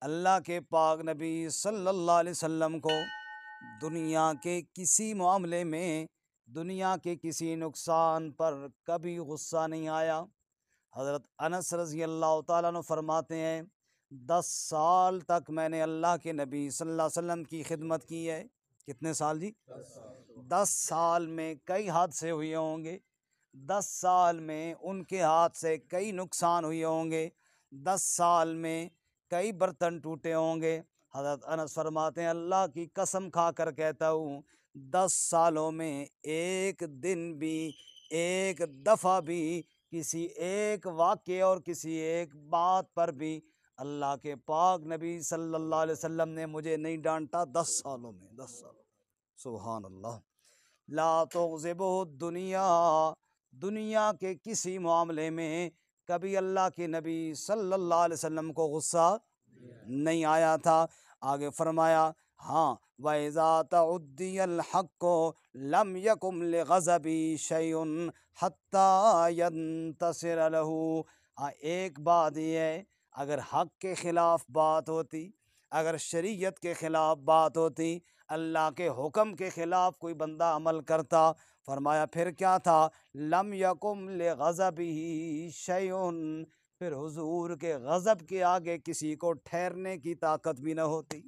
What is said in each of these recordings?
अल्लाह के पाक नबी सल्लल्लाहु अलैहि वसल्लम को दुनिया के किसी मामले में, दुनिया के किसी नुकसान पर कभी गुस्सा नहीं आया। हज़रत अनस रज़ी अल्लाह ताला अन्हु फरमाते हैं, 10 साल तक मैंने अल्लाह के नबी सल्लल्लाहु अलैहि वसल्लम की खिदमत की है। कितने साल जी? 10 साल में कई हादसे हुए होंगे, 10 साल में उनके हाथ से कई नुकसान हुए होंगे, 10 साल में कई बर्तन टूटे होंगे। हज़रत अनस फरमाते हैं, अल्लाह की कसम खाकर कहता हूँ, 10 सालों में एक दिन भी, एक दफ़ा भी, किसी एक वाक़ये और किसी एक बात पर भी अल्लाह के पाक नबी सल्लल्लाहु अलैहि वसल्लम ने मुझे नहीं डांटा। 10 सालों में, 10 साल। सुभान अल्लाह। ला तुग़ज़िबुहु दुनिया, दुनिया के किसी मामले में कभी अल्लाह के नबी सल्लल्लाहु अलैहि वसल्लम को गुस्सा नहीं आया था। आगे फरमाया, हाँ, वइज़ा तउद्दियल हक़्क़ु लम यकुम लिग़ज़बी शैउन हत्ता यंतसिर लहू। हाँ, एक बात ये है, अगर हक़ के ख़िलाफ़ बात होती, अगर शरीयत के ख़िलाफ़ बात होती, अल्लाह के हुक्म के ख़िलाफ़ कोई बंदा अमल करता, फरमाया फिर क्या था, लम यकुम लिग़ज़बिही शैउन, फिर हुजूर के गज़ब के आगे किसी को ठहरने की ताकत भी न होती।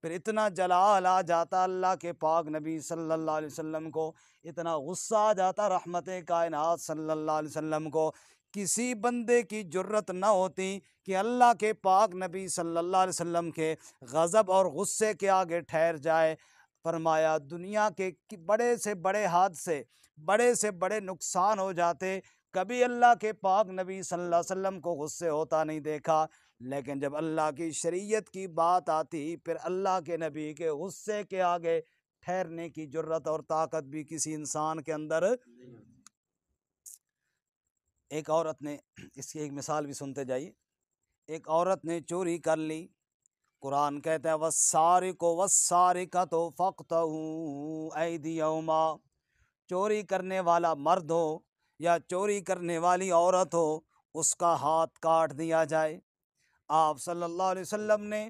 फिर इतना जलाल आ जाता अल्लाह के पाक नबी सल्लल्लाहु अलैहि वसल्लम को, इतना गुस्सा आ जाता रहमत कायनात सल्लल्लाहु अलैहि वसल्लम को, किसी बंदे की जुर्रत न होती कि अल्लाह के पाक नबी सल्लल्लाहु अलैहि वसल्लम के गज़ब और गुस्से के आगे ठहर जाए। फरमाया दुनिया के बड़े से बड़े हादसे, बड़े से बड़े नुकसान हो जाते, कभी अल्लाह के पाक नबी सल्लल्लाहु अलैहि वसल्लम को गुस्से होता नहीं देखा। लेकिन जब अल्लाह की शरीयत की बात आती, फिर अल्लाह के नबी के गुस्से के आगे ठहरने की जुर्रत और ताकत भी किसी इंसान के अंदर। एक औरत ने, इसकी एक मिसाल भी सुनते जाइए। एक औरत ने चोरी कर ली। कुरान कहता है, वस्सारिको वस्सारिकतो फ़क़्तऊ ऐदियहुमा। चोरी करने वाला मर्द हो या चोरी करने वाली औरत हो, उसका हाथ काट दिया जाए। आप सल्लल्लाहु अलैहि वसल्लम ने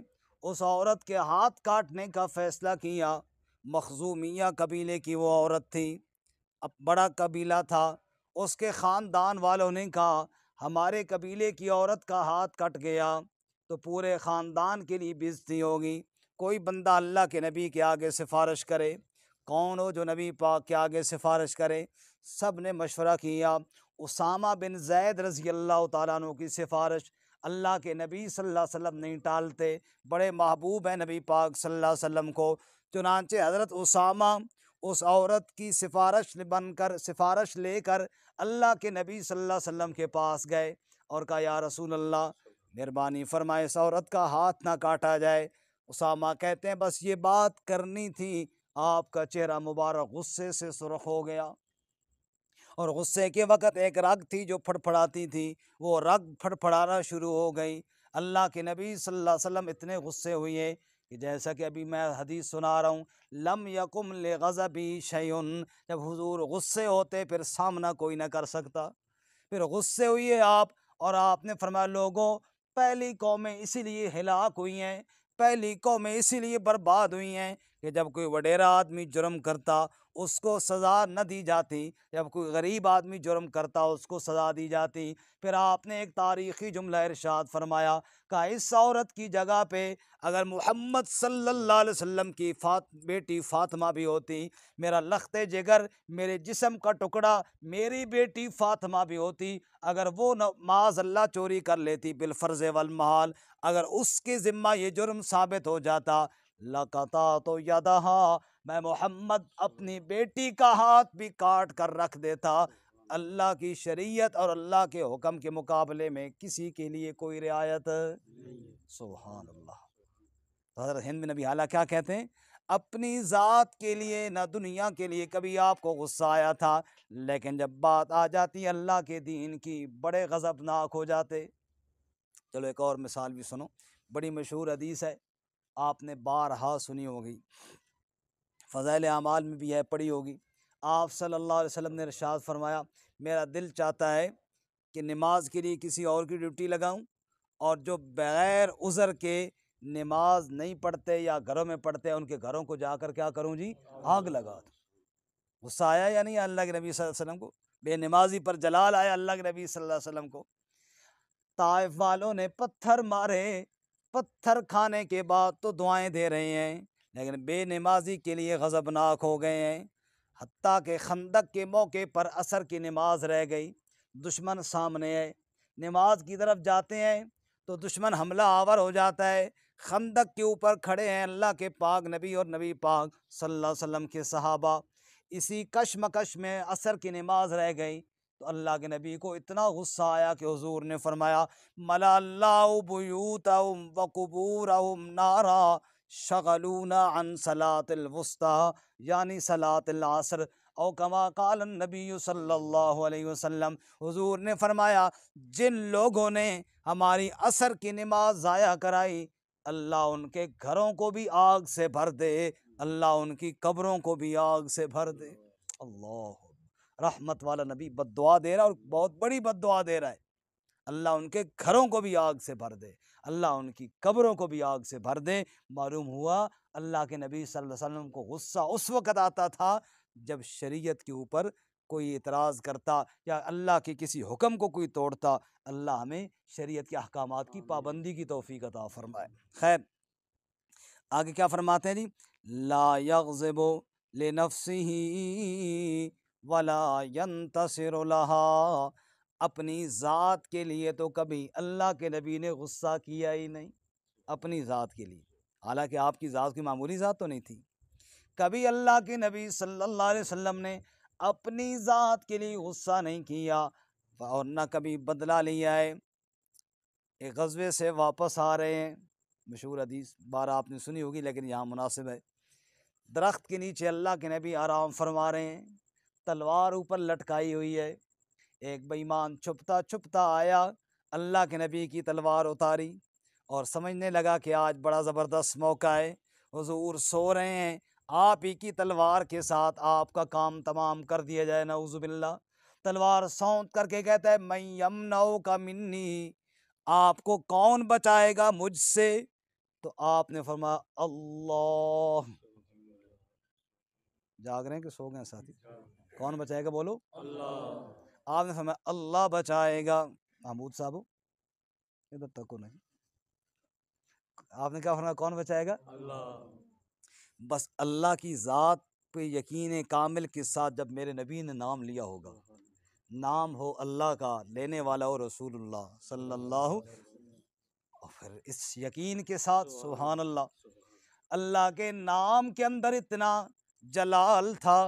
उस औरत के हाथ काटने का फ़ैसला किया। मखज़ूमिया कबीले की वो औरत थी, अब बड़ा कबीला था। उसके ख़ानदान वालों ने कहा, हमारे कबीले की औरत का हाथ कट गया तो पूरे ख़ानदान के लिए बेइज्जती होगी। कोई बंदा अल्लाह के नबी के आगे सिफारिश करे, कौन हो जो नबी पाक के आगे सिफारिश करे? सब ने मशवरा किया। उसामा बिन ज़ैद रज़ी अल्लाह ताला अन्हु की सिफारिश अल्लाह के नबी सल्लल्लाहु अलैहि वसल्लम नहीं टालते, बड़े महबूब हैं नबी पाक सल्लल्लाहु अलैहि वसल्लम को। चुनांचे हज़रत उसामा उस औरत की सिफारिश लेकर अल्लाह के नबी सल्लल्लाहु अलैहि वसल्लम के पास गए और कहा, या रसूल अल्लाह, मेहरबानी फरमाए इस औरत का हाथ ना काटा जाए। उसामा कहते हैं, बस ये बात करनी थी, आपका चेहरा मुबारक गुस्से से सुर्ख हो गया। और गुस्से के वक़्त एक रग थी जो फड़फड़ाती थी, वो रग फड़फड़ाना शुरू हो गई। अल्लाह के नबी सल्लल्लाहु अलैहि वसल्लम इतने गुस्से हुए कि जैसा कि अभी मैं हदीस सुना रहा हूँ, लम यकुम लिग़ज़बी शैउन, जब हुजूर गुस्से होते फिर सामना कोई ना कर सकता। फिर गुस्से हुए आप, और आपने फरमाया, लोगों, पहली कौमें इसीलिए हिलाक हुई हैं, पहली कौमें इसीलिए बर्बाद हुई हैं कि जब कोई वडेरा आदमी जुर्म करता उसको सज़ा न दी जाती, जब कोई गरीब आदमी जुर्म करता उसको सज़ा दी जाती। फिर आपने एक तारीख़ी जुमला इरशाद फरमाया, कहा इस औरत की जगह पे अगर मोहम्मद सल्लल्लाहु अलैहि वसल्लम की बेटी फ़ातिमा भी होती, मेरा लख्ते जिगर, मेरे जिस्म का टुकड़ा, मेरी बेटी फ़ातिमा भी होती, अगर वो न माज़अल्लाह चोरी कर लेती बिलफ़र्ज़ वल महाल, अगर उसके ज़िम्मा ये जुर्म साबित हो जाता, लक़ता तो यदहा, मैं मोहम्मद अपनी बेटी का हाथ भी काट कर रख देता। अल्लाह की शरीयत और अल्लाह के हुक्म के मुकाबले में किसी के लिए कोई रियायत। सुभान अल्लाह। तो हज़रत हिंद बिन अबी हाला क्या कहते हैं, अपनी ज़ात के लिए ना दुनिया के लिए कभी आपको गुस्सा आया था, लेकिन जब बात आ जाती अल्लाह के दीन की, बड़े गज़बनाक हो जाते। चलो एक और मिसाल भी सुनो, बड़ी मशहूर हदीस है, आपने बारहा सुनी होगी, फ़ज़ाइल आमाल में भी है, पढ़ी होगी। आप सल्लल्लाहु अलैहि वसल्लम ने इरशाद फरमाया, मेरा दिल चाहता है कि नमाज के लिए किसी और की ड्यूटी लगाऊं, और जो बग़ैर उज़र के नमाज नहीं पढ़ते या घरों में पढ़ते हैं उनके घरों को जाकर क्या करूं जी, आग लगा दूं। गुस्सा आया या नहीं अल्लाह के नबी सल्लल्लाहु अलैहि वसल्लम को? बेनमाजी पर जलाल आया अल्लाह के नबी सल्लल्लाहु अलैहि वसल्लम को। ताइफ वालों ने पत्थर मारे, पत्थर खाने के बाद तो दुआएं दे रहे हैं, लेकिन बेनमाजी के लिए गज़बनाक हो गए हैं। हत्ता के खंदक के मौके पर असर की नमाज रह गई, दुश्मन सामने है, नमाज की तरफ जाते हैं तो दुश्मन हमला आवर हो जाता है। खंदक के ऊपर खड़े हैं अल्लाह के पाक नबी और नबी पाक सल्लल्लाहु अलैहि वसल्लम के सहाबा, इसी कशमकश में असर की नमाज रह गई। तो अल्लाह के नबी को इतना गुस्सा आया कि हुजूर ने फरमाया, मलल्लाहु बुयूतहुम व कुबूरहुम नारा शगलूना अन सलातिल वुस्ता, यानी सलातिल असर, औ कमा काल नबी सल्लल्लाहु अलैहि वसल्लम। हुजूर ने फरमाया, जिन लोगों ने हमारी असर की नमाज ज़ाया कराई, अल्लाह उनके घरों को भी आग से भर दे, अल्लाह उनकी कब्रों को भी आग से भर दे। अल्लाह, रहमत वाला नबी बद्दुआ दे रहा है और बहुत बड़ी बद्दुआ दे रहा है। अल्लाह उनके घरों को भी आग से भर दे, अल्लाह उनकी कब्रों को भी आग से भर दे। मालूम हुआ अल्लाह के नबी सल्लल्लाहु अलैहि वसल्लम को गुस्सा उस वक़्त आता था जब शरीयत के ऊपर कोई इतराज़ करता या अल्लाह के किसी हुक्म को कोई तोड़ता। अल्लाह हमें शरीयत के अहकामात की पाबंदी की तौफीक अता फरमाए। खैर, आगे क्या फरमाते हैं जी, ला यग़ज़िबु लिनफ़्सिही वला यंतसिरु लहा, अपनी ज़ात के लिए तो कभी अल्लाह के नबी ने गुस्सा किया ही नहीं, अपनी ज़ात के लिए, हालांकि आपकी ज़ात की मामूली ज़ात तो नहीं थी। कभी अल्लाह के नबी सल्लल्लाहु अलैहि वसल्लम ने अपनी ज़ात के लिए गुस्सा नहीं किया और न कभी बदला लिया है। एक गज़वे से वापस आ रहे हैं, मशहूर हदीस बार आपने सुनी होगी लेकिन यहाँ मुनासिब है। दरख्त के नीचे अल्लाह के नबी आराम फरमा रहे हैं, तलवार ऊपर लटकाई हुई है। एक बेईमान छुपता छुपता आया, अल्लाह के नबी की तलवार उतारी और समझने लगा कि आज बड़ा ज़बरदस्त मौका है, हुजूर सो रहे हैं, आप ही की तलवार के साथ आपका काम तमाम कर दिया जाए, नऊज़ुबिल्लाह। तलवार सौंध करके कहता है, मैं यमनऊ का मिन्नी, आपको कौन बचाएगा मुझसे? तो आपने फरमाया अल्लाह। जाग रहे हैं कि सो गए साथी? कौन बचाएगा बोलो? अल्लाह। आपने फरमाया अल्लाह बचाएगा। महमूद साहब इधर तक नहीं, आपने क्या फरमाया? कौन बचाएगा? अल्लाह। बस अल्लाह की ज़ात पे यकीन कामिल के साथ जब मेरे नबी ने नाम लिया होगा, नाम हो अल्लाह का, लेने वाला हो रसूलुल्लाह सल्लल्लाहु, और फिर इस यकीन के साथ सुभान अल्लाह, अल्लाह के नाम के अंदर इतना जलाल था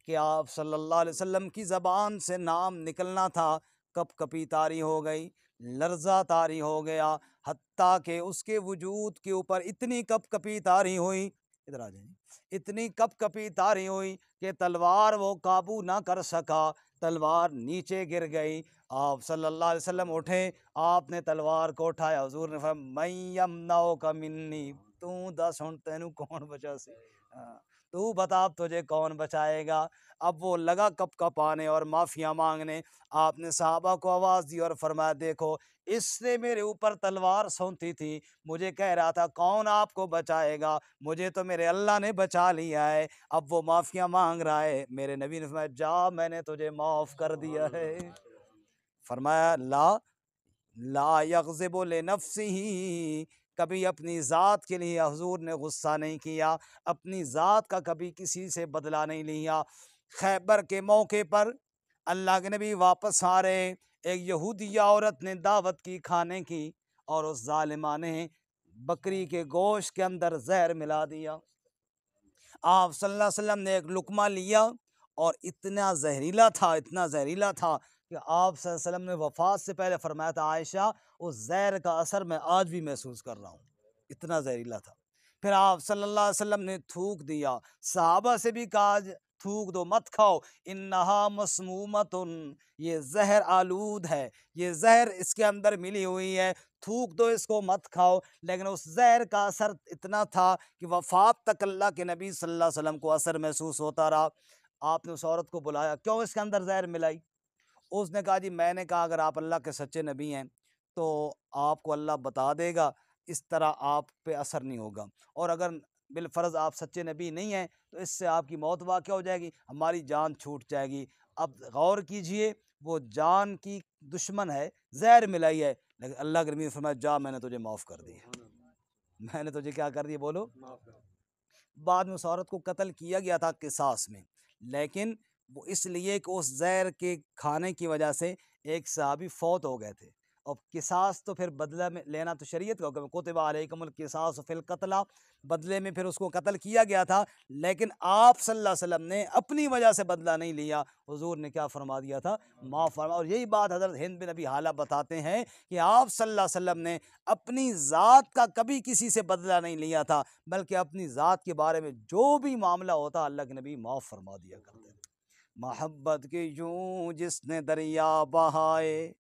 कि आप सल्लल्लाहु अलैहि वसल्लम की ज़बान से नाम निकलना था, कप कपी तारी हो गई, लर्जा तारी हो गया, हत्ता के उसके वजूद के ऊपर इतनी कप कपी तारी हुई, इधर आ जाइए, इतनी कप कपी तारी हुई कि तलवार वो काबू ना कर सका, तलवार नीचे गिर गई। आप सल्लल्लाहु अलैहि वसल्लम उठे, आपने तलवार को उठाया, हुजूर ने फरमाया मैं यमनऊ का मिन्नी, तू दस हुण तेनू कौन बचा सी, हाँ, तू बता तुझे कौन बचाएगा। अब वो लगा कप कपाने और माफिया मांगने, आपने साहबा को आवाज़ दी और फरमाया, देखो इसने मेरे ऊपर तलवार सौंधी थी, मुझे कह रहा था कौन आपको बचाएगा, मुझे तो मेरे अल्लाह ने बचा लिया है, अब वो माफिया मांग रहा है। मेरे नबी ने फरमाया, जा मैंने तुझे माफ़ कर दिया है। फरमाया ला ला यग़ज़िबु लिनफ़्सिही, कभी अपनी ज़ात के लिए हुजूर ने गुस्सा नहीं किया, अपनी ज़ात का कभी किसी से बदला नहीं लिया। खैबर के मौके पर अल्लाह के नबी वापस आ रहे, एक यहूदिया औरत ने दावत की खाने की और उस जालिमा ने बकरी के गोश्त के अंदर जहर मिला दिया। आप सल्लल्लाहु अलैहि वसल्लम ने एक लुकमा लिया और इतना जहरीला था, इतना जहरीला था कि आप सल्लल्लाहु अलैहि वसल्लम ने वफ़ात से पहले फरमाया था, आयशा उस जहर का असर मैं आज भी महसूस कर रहा हूँ, इतना जहरीला था। फिर आप सल्लल्लाहु अलैहि वसल्लम ने थूक दिया, सहाबा से भी कहा थूक दो, मत खाओ, इन्नहा मसमूमतुन, ये जहर आलूद है, ये जहर इसके अंदर मिली हुई है, थूक दो इसको, मत खाओ। लेकिन उस जहर का असर इतना था कि वफ़ात तक अल्लाह के नबी सल्लल्लाहु अलैहि वसल्लम को असर महसूस होता रहा। आपने उस औरत को बुलाया, क्यों इसके अंदर जहर मिलाई? उसने कहा, जी मैंने कहा अगर आप अल्लाह के सच्चे नबी हैं तो आपको अल्लाह बता देगा इस तरह आप पे असर नहीं होगा। और अगर बिलफ़र्ज़ आप सच्चे नबी नहीं हैं तो इससे आपकी मौत वाक़या हो जाएगी, हमारी जान छूट जाएगी। अब गौर कीजिए, वो जान की दुश्मन है, ज़हर मिलाई है, लेकिन अल्लाह के नबी ने फरमाया जा मैंने तुझे माफ़ कर दिया। मैंने तुझे क्या कर दिया बोलो? बाद में उस औरत को कत्ल किया गया था किसास में, लेकिन वो इसलिए कि उस ज़हर के खाने की वजह से एक सहाबी फौत हो गए थे। और किसास तो फिर बदला में लेना तो शरीयत का हुक्म है, कुतिबा अलैकुमुल किसास फिल कत्ला, बदले में फिर उसको कत्ल किया गया था। लेकिन आप सल्लल्लाहु अलैहि वसल्लम ने अपनी वजह से बदला नहीं लिया, हुजूर ने क्या फरमा दिया था? माफ़ फरमा। और यही बात हज़रत हिंद बिन अबी हाला बताते हैं कि आप सल्लल्लाहु अलैहि वसल्लम ने अपनी ज़ात का कभी किसी से बदला नहीं लिया था, बल्कि अपनी ज़ात के बारे में जो भी मामला होता अल्लाह के नबी माफ़ फरमा दिया करते थे। मोहब्बत के यूं जिसने दरिया बहाए,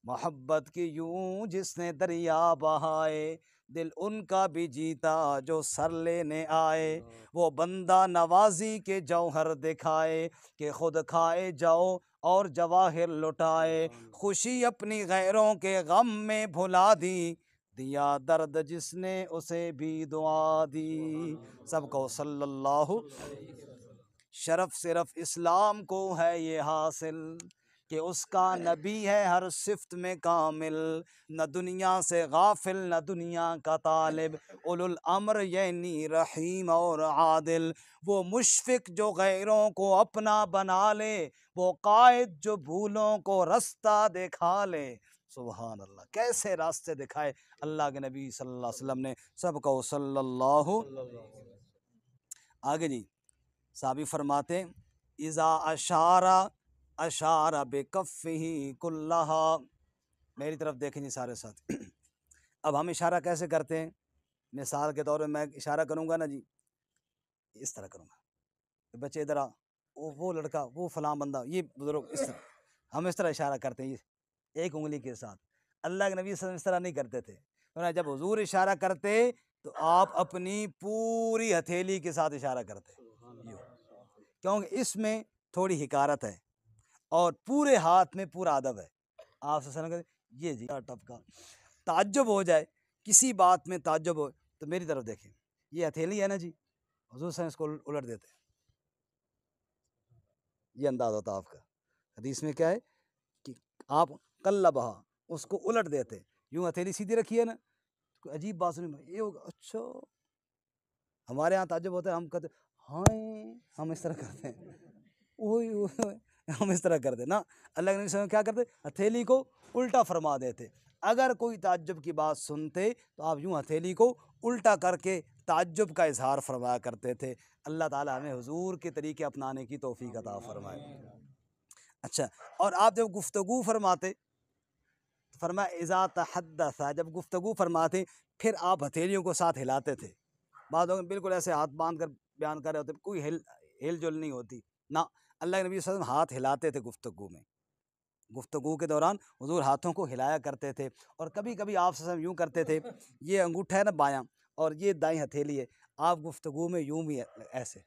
मोहब्बत की यूं जिसने दरिया बहाए, दिल उनका भी जीता जो सर लेने आए, वो बंदा नवाजी के जौहर दिखाए कि खुद खाए जाओ और जवाहिर लुटाए, खुशी अपनी गैरों के गम में भुला दी, दिया दर्द जिसने उसे भी दुआ दी। सबको सल्लल्लाहु। शरफ सिर्फ इस्लाम को है ये हासिल कि उसका नबी है हर सिफ्त में कामिल, न दुनिया से गाफिल न दुनिया का तालिब, उलुल अम्र यानी रहीम और आदिल, वो मुशफिक जो गैरों को अपना बना ले, वो कायद जो भूलों को रास्ता दिखा ले। सुभान अल्लाह, कैसे रास्ते दिखाए अल्लाह के नबी सल्लल्लाहु अलैहि वसल्लम ने। सबको सल्लल्लाहु। आगे जी साहबी फरमाते इज़ा अशारा अशारा बेकफ़ी कुल्लहा। मेरी तरफ देखें जी सारे साथ। अब हम इशारा कैसे करते हैं? मिसाल के तौर पे मैं इशारा करूँगा ना जी, इस तरह करूँगा, बच्चे इधर आ, वो लड़का, वो फलां बंदा, ये बुजुर्ग, इस तरह हम इस तरह इशारा करते हैं, एक उंगली के साथ। अल्लाह के नबी सल्लल्लाहु अलैहि वसल्लम इस तरह नहीं करते थे। तो जब हुजूर इशारा करते तो आप अपनी पूरी हथेली के साथ इशारा करते, यूँ, क्योंकि इसमें थोड़ी हिकारत है और पूरे हाथ में पूरा अदब है। आप कहते ये जी टपका, ताज्जुब हो जाए किसी बात में, ताज्जुब हो तो मेरी तरफ देखें, ये हथेली है ना जी, हुजूर से इसको उलट देते हैं, ये अंदाज होता आपका। हदीस में क्या है कि आप कल्ला बहा, उसको उलट देते, यूँ हथेली सीधी रखी है ना, कोई अजीब बात सुनी, ये होगा अच्छा, हमारे यहाँ ताज्जुब होता है, हम कहते हाय, हम इस तरह करते हैं, ओए ओए, हम इस तरह करते ना। अल्लाह के नबी क्या करते? हथेली को उल्टा फरमा देते। अगर कोई ताज्जुब की बात सुनते तो आप यूँ हथेली को उल्टा करके ताज्जुब का इजहार फरमाया करते थे। अल्लाह ताला हमें हुजूर के तरीके अपनाने की तौफीक अता फरमाए। अच्छा, और आप जब गुफ्तगू फरमाते, फरमाया इज़ा तहद्दसा, जब गुफ्तगू फरमाते फिर आप हथेलियों को साथ हिलाते थे। बाद में बिल्कुल ऐसे हाथ बांध कर बयान कर रहे होते, कोई हिल जुल नहीं होती ना। अल्लाह के नबी सल्लल्लाहु अलैहि वसल्लम हाथ हिलाते थे गुफ्तगू में, गुफ्तगू के दौरान हुजूर हाथों को हिलाया करते थे। और कभी कभी आप सल्लल्लाहु अलैहि वसल्लम यूँ करते थे, ये अंगूठा है ना बायां और ये दाईं हथेली है, आप गुफ्तगू में यूँ भी ऐसे,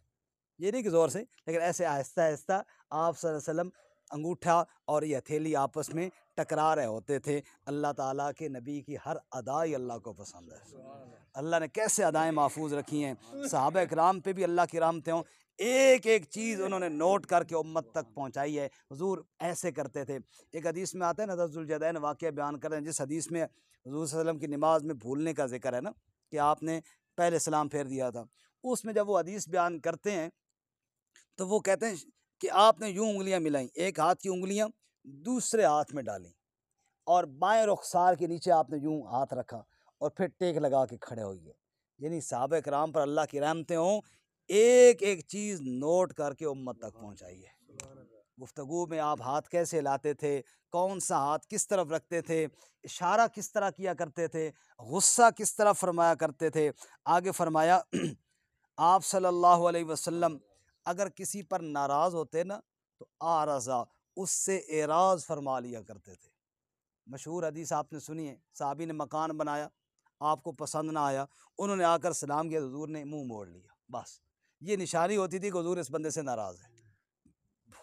ये नहीं कि ज़ोर से, लेकिन ऐसे आहिस्ता आहिस्ता आप सल्लल्लाहु अलैहि वसल्लम अंगूठा और ये हथेली आपस में टकरा रहे होते थे। अल्लाह ताला के नबी की हर अदा ही अल्लाह को पसंद है। अल्लाह ने कैसे अदाएँ महफूज रखी हैं, सहाबा इकराम पे भी अल्लाह की रहमतें हों, एक एक चीज़ उन्होंने नोट करके उम्मत तक पहुँचाई है। हुजूर ऐसे करते थे। एक हदीस में आता है ना, ज़ुल्जदैन वाक़या बयान कर रहे हैं, जिस हदीस में हुजूर सल्लल्लाहु अलैहि वसल्लम की नमाज में भूलने का जिक्र है ना, कि आपने पहले सलाम फेर दिया था, उसमें जब वो हदीस बयान करते हैं तो वो कहते हैं कि आपने यूँ उंगलियां मिलाई, एक हाथ की उंगलियां दूसरे हाथ में डाली और बाएं रुखसार के नीचे आपने यूँ हाथ रखा और फिर टेक लगा के खड़े होइए। यानी साहबा कराम पर अल्लाह की रहमतें हों, एक एक चीज़ नोट करके उम्मत तक पहुँचाइए। गुफ्तगू में आप हाथ कैसे हिलाते थे, कौन सा हाथ किस तरफ रखते थे, इशारा किस तरह किया करते थे, गुस्सा किस तरह फरमाया करते थे। आगे फरमाया आप सल्लल्लाहु अलैहि वसल्लम अगर किसी पर नाराज़ होते ना तो आरज़ा, उससे एराज़ फरमा लिया करते थे। मशहूर हदीस आपने सुनी है, साहबी ने मकान बनाया, आपको पसंद ना आया, उन्होंने आकर सलाम किया, हुजूर ने मुंह मोड़ लिया, बस ये निशानी होती थी कि हुजूर इस बंदे से नाराज़ है।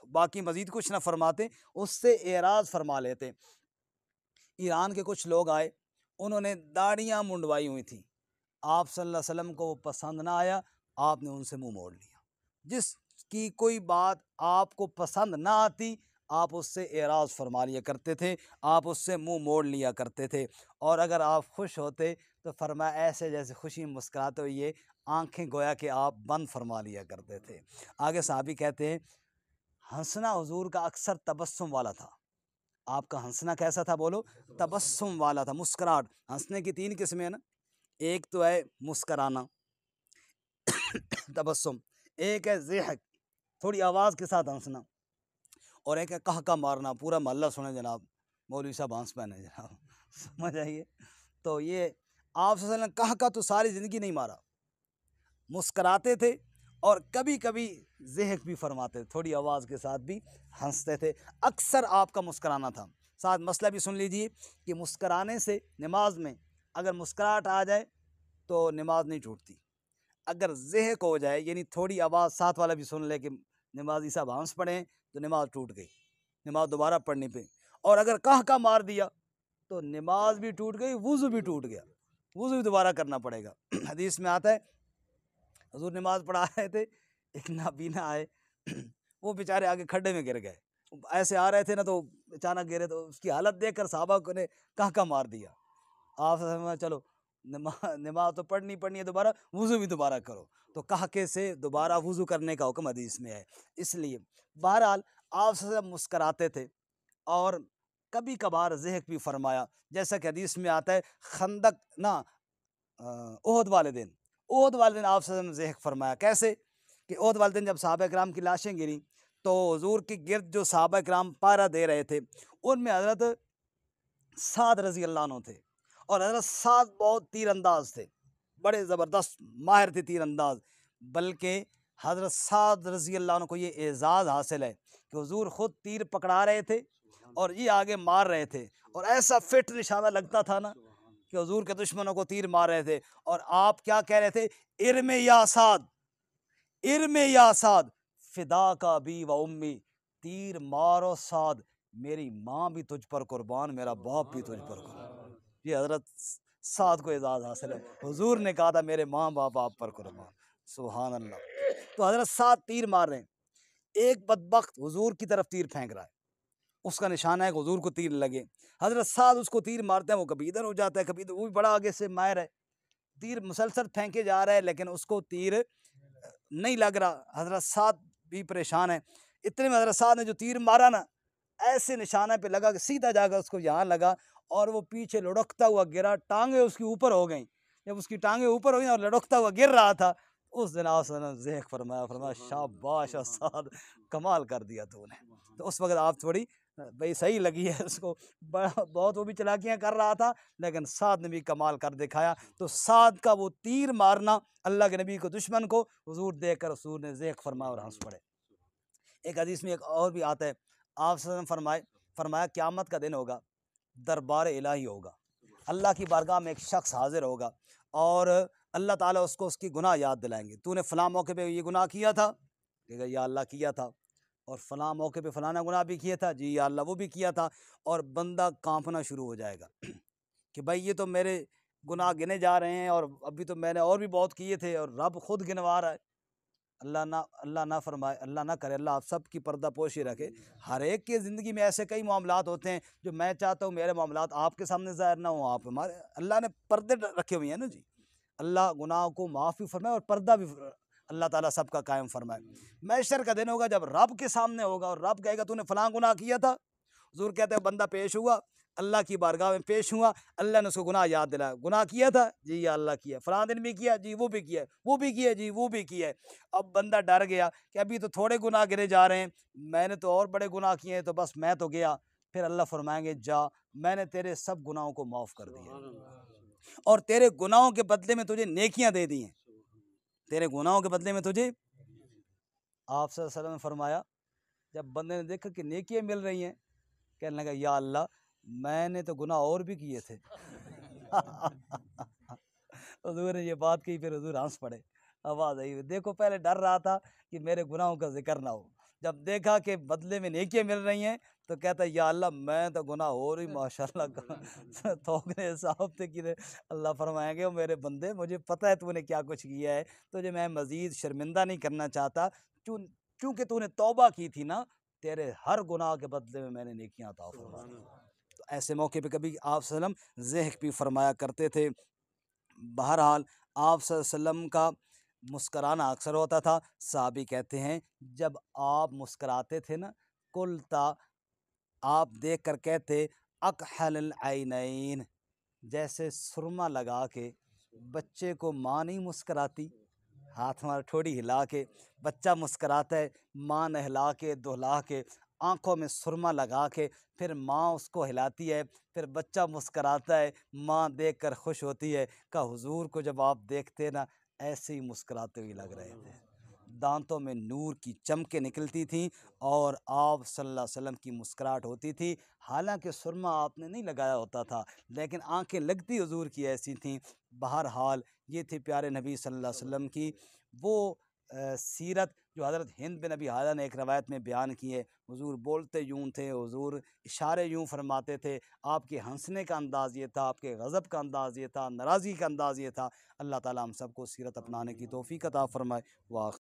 बाकी मज़ीद कुछ ना फरमाते, उससे एराज़ फरमा लेते। ईरान के कुछ लोग आए, उन्होंने दाढ़ियाँ मुंडवाई हुई थी। आप सल्लल्लाहु अलैहि वसल्लम को वो पसंद ना आया, आपने उनसे मुंह मोड़ लिया। जिसकी कोई बात आपको पसंद ना आती, आप उससे एराज़ फरमा लिया करते थे, आप उससे मुंह मोड़ लिया करते थे। और अगर आप खुश होते तो फरमाया ऐसे जैसे खुशी में मुस्कुराते हुए आंखें गोया कि आप बंद फरमा लिया करते थे। आगे साहबी कहते हैं, हंसना हुजूर का अक्सर तबस्सुम वाला था। आपका हंसना कैसा था बोलो? तबस्सुम वाला था, मुस्कुराहट। हंसने की 3 किस्में हैं ना, एक तो है मुस्कुराना तबस्सुम, एक है ज़िहक, थोड़ी आवाज़ के साथ हंसना, और एक है कहका मारना, पूरा मोहल्ला सुने जनाब, मौलवी साहब हंस पहने जनाब समझ आइए। तो ये आप सल्लल्लाहु अलैहि वसल्लम कहका तो सारी ज़िंदगी नहीं मारा, मुस्कुराते थे और कभी कभी ज़िहक भी फरमाते थे, थोड़ी आवाज़ के साथ भी हंसते थे। अक्सर आपका मुस्कुराना था। साथ मसला भी सुन लीजिए कि मुस्कुराने से नमाज में अगर मुस्कुराहट आ जाए तो नमाज नहीं टूटती। अगर ज़िहक हो जाए, यानी थोड़ी आवाज़ साथ वाला भी सुन ले कि नमाजी साहब हंस पड़े, तो नमाज टूट गई, नमाज दोबारा पढ़ने पे। और अगर कह मार दिया तो नमाज भी टूट गई, वुज़ू भी टूट गया, वुज़ू भी दोबारा करना पड़ेगा। हदीस में आता है, हुजूर नमाज पढ़ा रहे थे, एक नाबीना आए वो बेचारे आगे खड्डे में गिर गए, ऐसे आ रहे थे ना, तो अचानक गिरे, तो उसकी हालत देखकर साहबा को ने कहा मार दिया। आप चलो नमाज तो पढ़नी है, दोबारा वुज़ू भी दोबारा करो, तो कहके से दोबारा वुज़ू करने का हुक्म हदीस में है। इसलिए बहरहाल आप मुस्कराते थे और कभी कभार ज़िहक भी फरमाया, जैसा कि हदीस में आता है, खंदक ना ओहद वाले दिन, ओहद वाले दिन आप ने ज़िहक फरमाया। कैसे कि ओहद वाले दिन जब सहाबा किराम की लाशें गिरी, तो हुजूर के गिर्द जो सहाबा किराम पहरा दे रहे थे, उनमें हज़रत साद रज़ी अल्लाह अन्हु थे। और हज़रत साद बहुत तीरंदाज थे, बड़े ज़बरदस्त माहिर थे तीरंदाज। बल्कि हज़रत साद रज़ी अल्लाह अन्हु को ये एज़ाज़ हासिल है कि हुजूर ख़ुद तीर पकड़ा रहे थे और ये आगे मार रहे थे, और ऐसा फिट निशाना लगता था ना कि हुजूर के दुश्मनों को तीर मार रहे थे, और आप क्या कह रहे थे? इर्मे या साद, इर्मे या साद, फिदा का बी व उम्मी, तीर मारो साद, मेरी माँ भी तुझ पर कुर्बान, मेरा बाप भी तुझ पर कुर्बान। ये हज़रत साद को एजाज़ हासिल है, हुजूर ने कहा था मेरे माँ बाप आप पर कुर्बान। सुभान अल्लाह। तो हज़रत साद तीर मार रहे हैं, एक बदबख्त हुजूर की तरफ तीर फेंक रहा है, उसका निशाना है कि हुजूर को तीर लगे। हज़रत साद उसको तीर मारते हैं, वो कभी इधर हो जाता है, कभी इधर, वो भी बड़ा आगे से माहिर है, तीर मुसलसल फेंके जा रहा है, लेकिन उसको तीर नहीं लग रहा। हज़रत साद भी परेशान है। इतने में हज़रत साद ने जो तीर मारा ना, ऐसे निशाने पे लगा कि सीधा जाकर उसको यहाँ लगा, और वो पीछे लुढ़कता हुआ गिरा, टांगे उसकी ऊपर हो गई। जब उसकी टांगे ऊपर हो गई और लुढ़कता हुआ गिर रहा था, उस दिन आप ज़िहक फरमाया, फरमाया शाबाश साद, कमाल कर दिया तूने। तो उस वक्त आप थोड़ी भाई सही लगी है उसको, बड़ा बहुत वो भी चलाकियाँ कर रहा था, लेकिन साद ने भी कमाल कर दिखाया। तो साद का वो तीर मारना अल्लाह के नबी को, दुश्मन को, हुजूर देखकर हुजूर ने ज़िहक फरमाया और हंस पड़े। एक हदीस में एक और भी आता है, आप फरमाया क़यामत का दिन होगा, दरबार इलाही होगा, अल्लाह की बारगाह में एक शख्स हाजिर होगा, और अल्लाह ताला उसको उसकी गुनाह याद दिलाएंगे। तूने फ़लाँ मौके पे ये गुनाह किया था? कहेगा या अल्लाह किया था। और फ़लाँ मौके पे फ़लाना गुनाह भी किया था? जी या अल्लाह वो भी किया था। और बंदा कांपना शुरू हो जाएगा कि भाई ये तो मेरे गुनाह गिने जा रहे हैं, और अभी तो मैंने और भी बहुत किए थे, और रब खुद गिनवा रहा है। अल्लाह ना फरमाए, अल्लाह ना करे, अल्लाह आप सब की पर्दा पोशी रखे। हर एक की ज़िंदगी में ऐसे कई मामलात होते हैं जो मैं चाहता हूँ मेरे मामलात आपके सामने ज़ाहिर ना हो, आप हमारे, अल्लाह ने पर्दे रखे हुए हैं ना जी। अल्लाह गुनाह को माफ़ भी फरमाए और पर्दा भी अल्लाह ताला सबका कायम फरमाए। महशर का दिन होगा जब रब के सामने होगा, और रब कहेगा तूने फ़लाँ गुनाह किया था। हुज़ूर कहते हैं बंदा पेश हुआ, अल्लाह की बारगाह में पेश हुआ, अल्लाह ने उसको गुनाह याद दिलाया। गुनाह किया था? जी या अल्लाह किया। फ़लाँ दिन भी किया? जी वो भी किया है। वो भी किया? जी वो भी किया है। अब बंदा डर गया कि अभी तो थोड़े गुनाह गिने जा रहे हैं, मैंने तो और बड़े गुनाह किए हैं, तो बस मैं तो गया। फिर अल्लाह फरमाएंगे जा, मैंने तेरे सब गुनाहों को माफ़ कर दिया, और तेरे गुनाहों के बदले में तुझे नेकियां दे दी हैं। तेरे गुनाहों के बदले में तुझे, आप सल्लल्लाहु अलैहि वसल्लम ने फरमाया, जब बंदे ने देखा कि नेकियां मिल रही हैं, कहने लगा या अल्लाह मैंने तो गुनाह और भी किए थे हुजूर ने ये बात कही, फिर हुजूर हंस पड़े, आवाज़ आई। देखो पहले डर रहा था कि मेरे गुनाहों का जिक्र ना हो, जब देखा कि बदले में नेकियां मिल रही हैं, तो कहता है या अल्लाह मैं तो गुनाह हो रही माशाल्लाह थोकने साहब थे कि अल्लाह फरमाएंगे ओ मेरे बंदे मुझे पता है तूने क्या कुछ किया है, तुझे मैं मज़ीद शर्मिंदा नहीं करना चाहता, चूँकि तूने तौबा की थी ना, तेरे हर गुनाह के बदले में मैंने नेकियां अता फरमा दी। तो ऐसे मौके पे कभी आप सल्लम ज़िक्र भी फरमाया करते थे। बहरहाल आप सल्लम का मुस्कराना अक्सर होता था। साहबी कहते हैं जब आप मुस्कराते थे ना, कुलता आप देख कर कहते अकहल आइनैन, जैसे सुरमा लगा के बच्चे को माँ नहीं मुस्कराती, हाथ हमारा ठोड़ी हिला के बच्चा मुस्कराता है, माँ नहला के दुहला के आंखों में सुरमा लगा के फिर माँ उसको हिलाती है, फिर बच्चा मुस्कराता है, माँ देखकर खुश होती है। का हुजूर को जब आप देखते ना, ऐसे ही मुस्कराते हुए लग रहे थे, दांतों में नूर की चमकें निकलती थीं और आप सल्लल्लाहु अलैहि वसल्लम की मुस्कुराहट होती थी। हालांकि सुरमा आपने नहीं लगाया होता था, लेकिन आंखें लगती हुजूर की ऐसी थीं। बहरहाल ये थी प्यारे नबी सल्लल्लाहु अलैहि वसल्लम की वो सीरत जो हज़रत हिंद बिन अबी हादा ने एक रवायत में बयान की है। हुजूर बोलते यूँ थे, हुजूर इशारे यूँ फरमाते थे, आपके हंसने का अंदाज़ ये था, आपके गज़ब का अंदाज़ ये था, नाराज़गी का अंदाज़ ये था। अल्लाह ताला हम सबको सीरत अपनाने की तौफ़ीक अता फ़रमाए। वाह।